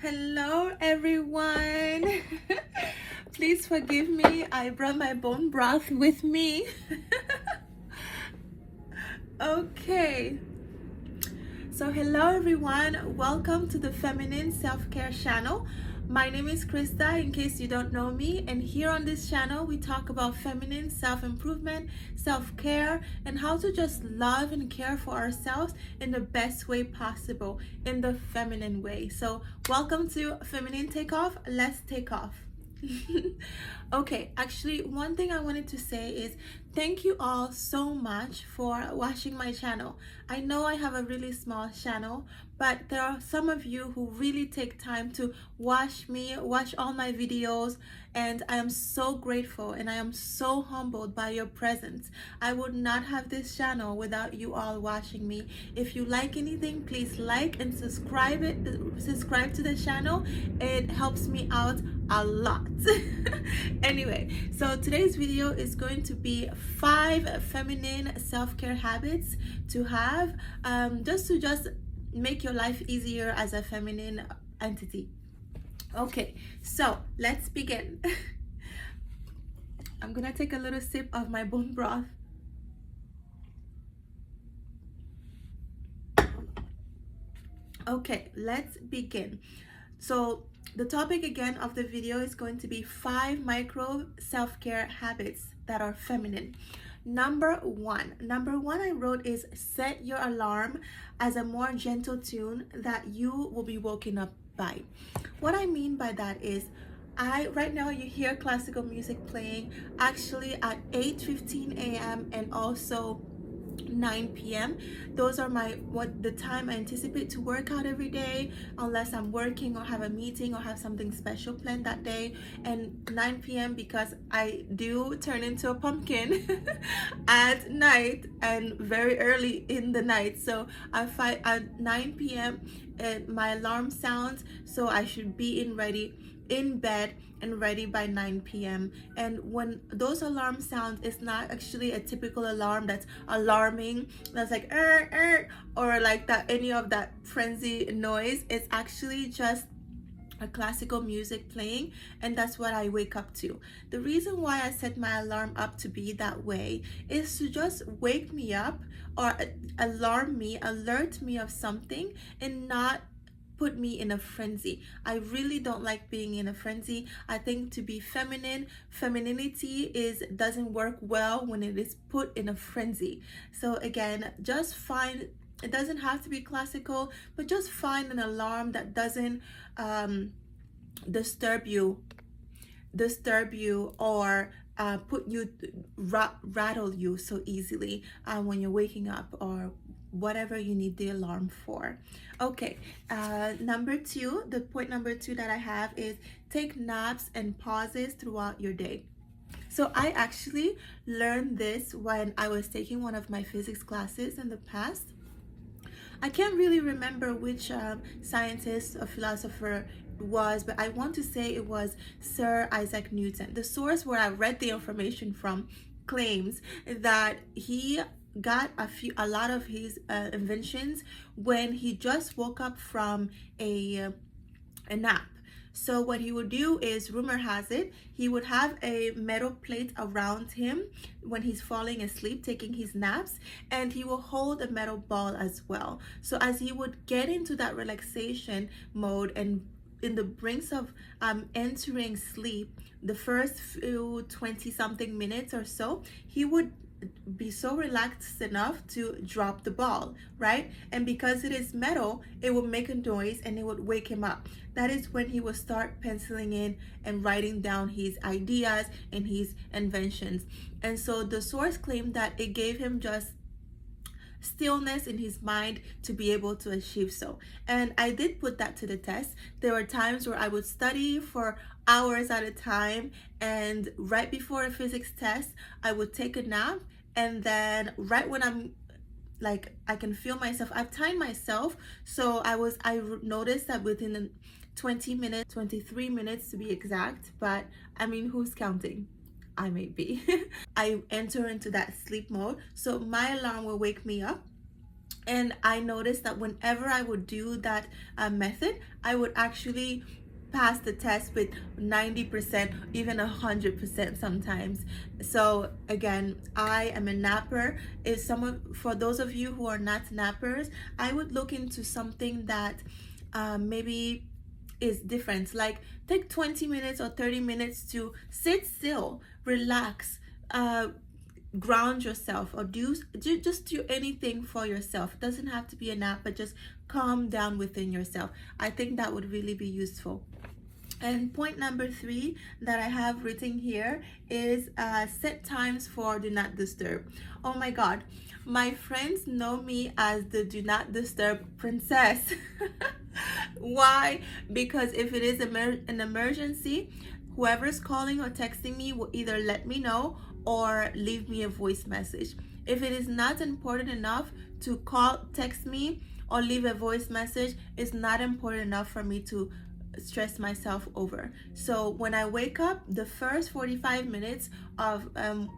Hello everyone. Please forgive me. I brought my bone broth with me. Okay. So hello everyone. Welcome to the Feminine Self-Care channel. My name is Krista, in case you don't know me, and here on this channel we talk about feminine self-improvement, self-care, and how to just love and care for ourselves in the best way possible, in the feminine way. So welcome to Feminine Takeoff. Let's take off. Okay, actually, one thing I wanted to say is thank you all so much for watching my channel. I know I have a really small channel, but there are some of you who really take time to watch all my videos, and I am so grateful and I am so humbled by your presence. I would not have this channel without you all watching me. If you like anything, please like and subscribe to the channel. It helps me out a lot. Anyway, so today's video is going to be 5 feminine self-care habits to have, just make your life easier as a feminine entity. Okay, so let's begin. I'm gonna take a little sip of my bone broth. Okay, let's begin. So the topic again of the video is going to be 5 micro self-care habits that are feminine. Number one I wrote is set your alarm as a more gentle tune that you will be woken up by. What I mean by that is, right now you hear classical music playing actually at 8:15 a.m. and also 9 p.m. Those are the time I anticipate to work out every day, unless I'm working or have a meeting or have something special planned that day. And 9 p.m. because I do turn into a pumpkin at night and very early in the night. So at 9 p.m. My alarm sounds, so I should be in bed and ready by 9 p.m. And when those alarm sounds, it's not actually a typical alarm that's alarming, that's like or like that, any of that frenzy noise. It's actually just a classical music playing, and that's what I wake up to. The reason why I set my alarm up to be that way is to just wake me up or alert me of something, and not put me in a frenzy. I really don't like being in a frenzy. I think to be femininity doesn't work well when it is put in a frenzy. So again, just find, it doesn't have to be classical, but just find an alarm that doesn't disturb you or rattle you so easily when you're waking up, or whatever you need the alarm for. Okay, point number two that I have is take naps and pauses throughout your day. So I actually learned this when I was taking one of my physics classes in the past. I can't really remember which scientist or philosopher was, but I want to say it was Sir Isaac Newton. The source where I read the information from claims that he got a lot of his inventions when he just woke up from a nap. So what he would do is, rumor has it, he would have a metal plate around him when he's falling asleep, taking his naps, and he will hold a metal ball as well. So as he would get into that relaxation mode and in the brinks of entering sleep, the first few 20 something minutes or so, he would be so relaxed enough to drop the ball, right? And because it is metal, it will make a noise and it would wake him up. That is when he would start penciling in and writing down his ideas and his inventions. And so the source claimed that it gave him just stillness in his mind to be able to achieve so. And I did put that to the test. There were times where I would study for hours at a time, and right before a physics test I would take a nap, and then right when I'm like, I can feel myself, I've timed myself, so I noticed that within 20 minutes, 23 minutes to be exact, but I mean, who's counting? I may be. I enter into that sleep mode, so my alarm will wake me up, And I noticed that whenever I would do that method, I would actually pass the test with 90%, even 100% sometimes. So again, I am a napper. If for those of you who are not nappers, I would look into something that maybe is different. Like take 20 minutes or 30 minutes to sit still, relax, ground yourself, or just do anything for yourself. It doesn't have to be a nap, but just calm down within yourself. I think that would really be useful. And point number 3 that I have written here is set times for do not disturb. Oh my God, my friends know me as the do not disturb princess. Why? Because if it is an emergency, whoever's calling or texting me will either let me know or leave me a voice message. If it is not important enough to call, text me, or leave a voice message, it's not important enough for me to stress myself over. So when I wake up, the first 45 minutes of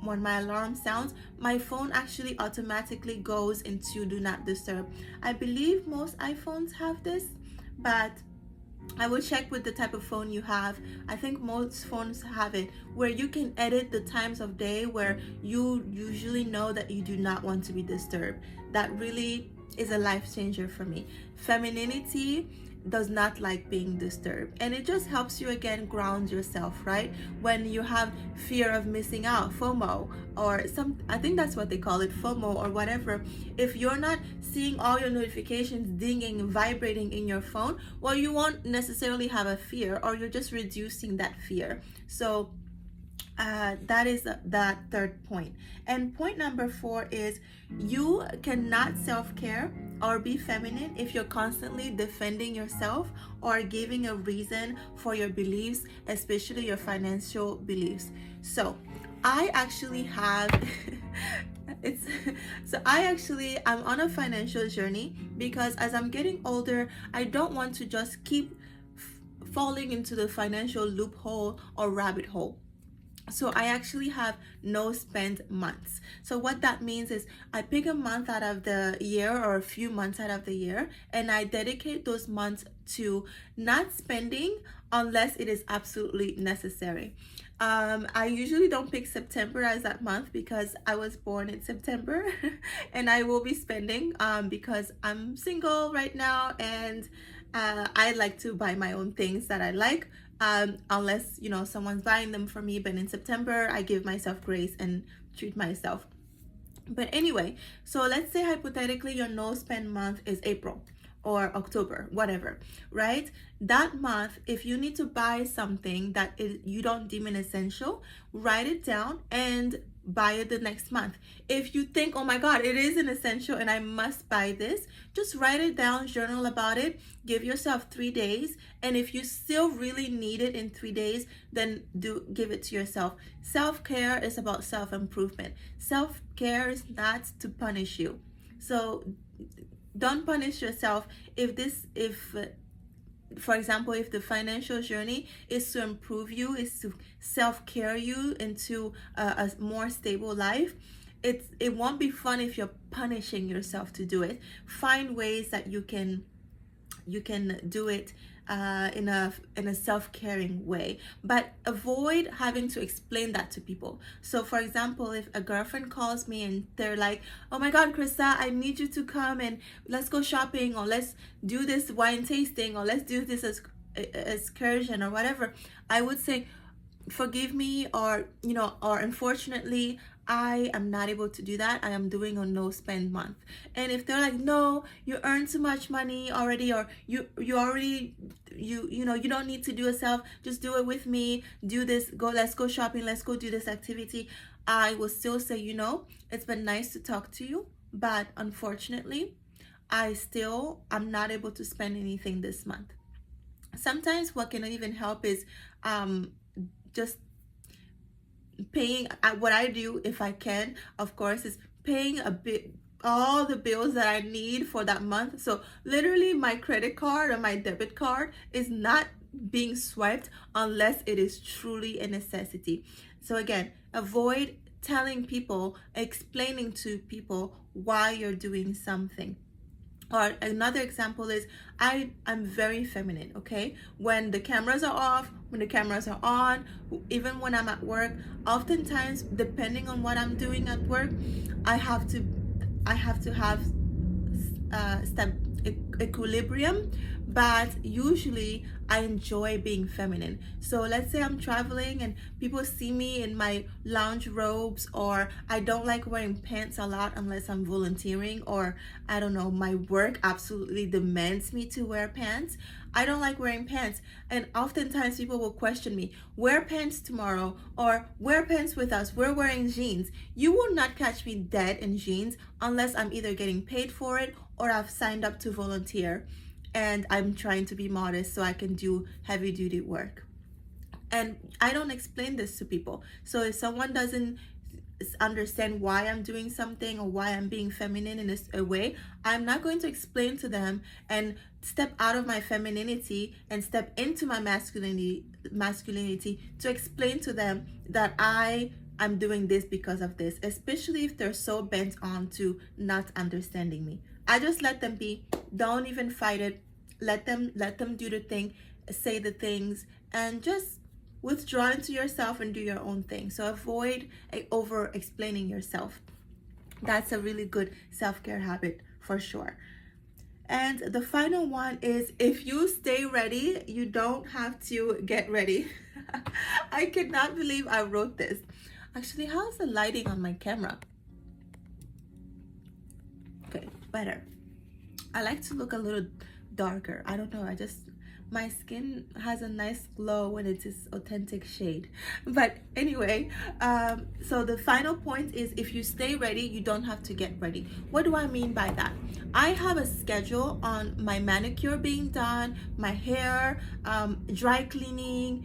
when my alarm sounds, my phone actually automatically goes into do not disturb. I believe most iPhones have this, but I will check with the type of phone you have. I think most phones have it, where you can edit the times of day where you usually know that you do not want to be disturbed. That really is a life changer for me. Femininity does not like being disturbed, and it just helps you again ground yourself, right? When you have fear of missing out, FOMO, or I think that's what they call it, FOMO or whatever. If you're not seeing all your notifications dinging and vibrating in your phone, well, you won't necessarily have a fear, or you're just reducing that fear. So that is that third point. And point number 4 is you cannot self-care or be feminine if you're constantly defending yourself or giving a reason for your beliefs, especially your financial beliefs. So I actually have it's I'm on a financial journey, because as I'm getting older, I don't want to just keep falling into the financial loophole or rabbit hole. So I actually have no spend months. So what that means is I pick a month out of the year, or a few months out of the year, and I dedicate those months to not spending unless it is absolutely necessary. I usually don't pick September as that month because I was born in September and I will be spending because I'm single right now, and I like to buy my own things that I like, unless someone's buying them for me. But in September, I give myself grace and treat myself. But anyway, so let's say hypothetically your no spend month is April or October, whatever, right? That month, if you need to buy something that you don't deem an essential, write it down and buy it the next month. If you think, oh my God, it is an essential and I must buy this, just write it down, journal about it, give yourself 3 days. And if you still really need it in 3 days, then give it to yourself. Self-care is about self-improvement. Self-care is not to punish you. So don't punish yourself if for example, if the financial journey is to improve you, is to self-care you into a more stable life, it won't be fun if you're punishing yourself to do it. Find ways that you can do it in a self-caring way, but avoid having to explain that to people. So for example, if a girlfriend calls me and they're like, oh my God, Krista, I need you to come and let's go shopping, or let's do this wine tasting, or let's do this excursion or whatever, I would say, forgive me, or unfortunately, I am not able to do that. I am doing a no spend month. And if they're like, no, you earn too much money already, or you already, you don't need to do yourself, just do it with me, do this, let's go shopping, let's go do this activity, I will still say, it's been nice to talk to you, but unfortunately, I'm not able to spend anything this month. Sometimes what can even help is just paying. What I do, if I can, of course, is paying a bit all the bills that I need for that month. So literally my credit card or my debit card is not being swiped unless it is truly a necessity. So again, avoid telling people, explaining to people why you're doing something. Or another example is I'm very feminine, okay? When the cameras are off, when the cameras are on, even when I'm at work, oftentimes depending on what I'm doing at work, I have to have step equilibrium, but usually I enjoy being feminine. So let's say I'm traveling and people see me in my lounge robes, or I don't like wearing pants a lot unless I'm volunteering, or I don't know, my work absolutely demands me to wear pants. I don't like wearing pants, and oftentimes people will question me, wear pants tomorrow, or wear pants with us, we're wearing jeans. You will not catch me dead in jeans unless I'm either getting paid for it or I've signed up to volunteer and I'm trying to be modest so I can do heavy duty work. And I don't explain this to people. So if someone doesn't understand why I'm doing something or why I'm being feminine in a way, I'm not going to explain to them and step out of my femininity and step into my masculinity to explain to them that I'm doing this because of this, especially if they're so bent on to not understanding me. I just let them be. Don't even fight it. Let them do the thing, say the things, and just withdraw into yourself and do your own thing. So avoid over explaining yourself. That's a really good self-care habit for sure. And the final one is, if you stay ready, you don't have to get ready. I cannot believe I wrote this. Actually, how's the lighting on my camera? Okay, better. I like to look a little darker. I don't know, my skin has a nice glow when it's this authentic shade. But anyway, so the final point is, if you stay ready, you don't have to get ready. What do I mean by that? I have a schedule on my manicure being done, my hair, dry cleaning,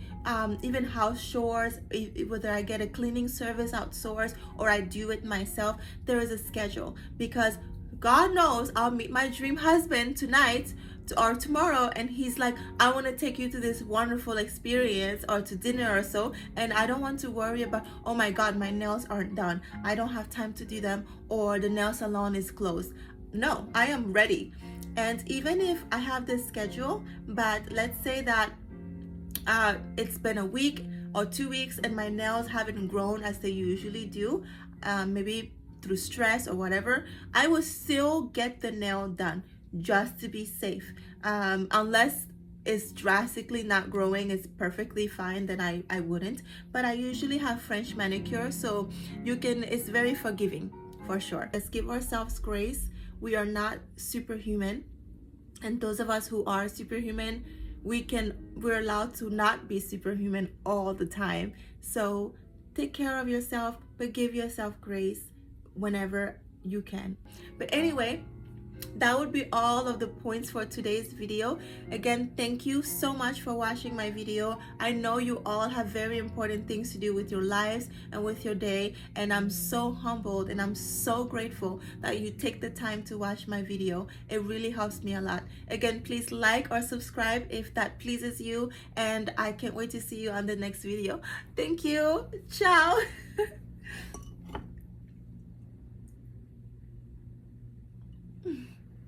even house chores, whether I get a cleaning service outsourced or I do it myself. There is a schedule, because God knows I'll meet my dream husband tonight or tomorrow, and he's like, I want to take you to this wonderful experience or to dinner or so, and I don't want to worry about, oh my God, my nails aren't done, I don't have time to do them, or the nail salon is closed. No, I am ready. And even if I have this schedule, but let's say that it's been a week or 2 weeks and my nails haven't grown as they usually do, maybe through stress or whatever, I will still get the nail done just to be safe. Unless it's drastically not growing, it's perfectly fine, then I wouldn't. But I usually have French manicure, so it's very forgiving for sure. Let's give ourselves grace. We are not superhuman, and those of us who are superhuman, we're allowed to not be superhuman all the time. So take care of yourself, but give yourself grace whenever you can. But anyway, that would be all of the points for today's video. Again, thank you so much for watching my video. I know you all have very important things to do with your lives and with your day, and I'm so humbled and I'm so grateful that you take the time to watch my video. It really helps me a lot. Again, please like or subscribe if that pleases you, and I can't wait to see you on the next video. Thank you. Ciao.